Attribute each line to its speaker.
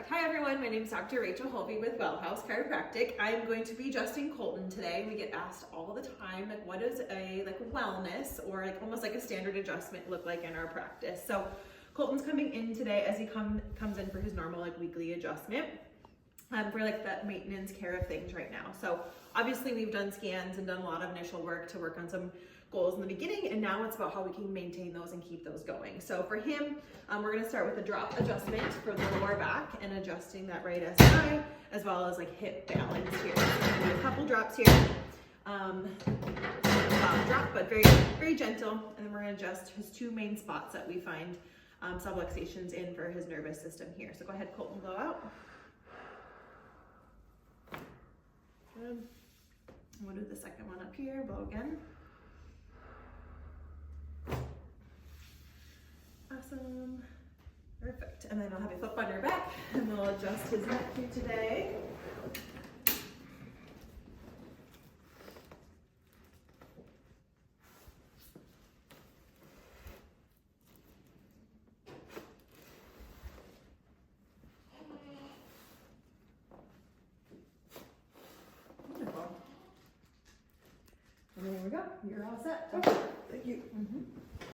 Speaker 1: Perfect. Hi everyone, my name is Dr. Rachel Holby with Wellhouse Chiropractic. I'm going to be adjusting Colton today. We get asked all the time, like, what does a wellness or almost like a standard adjustment look like in our practice? So Colton's coming in today as he comes in for his normal weekly adjustment for that maintenance care of things right now. So obviously we've done scans and done a lot of initial work to work on some goals in the beginning, and now it's about how we can maintain those and keep those going. So for him, we're going to start with a drop adjustment for the lower back and adjusting that right SI as well as hip balance here. So we're going to do a couple drops here. Drop, but very, very gentle. And then we're going to adjust his two main spots that we find subluxations in for his nervous system here. So go ahead, Colton, blow out. Good. We'll do the second one up here, blow again. Awesome. Perfect. And then I'll have you flip on your back and we'll adjust his neck here today. Wonderful. And there we go. You're all set.
Speaker 2: Thank you.
Speaker 1: Mm-hmm.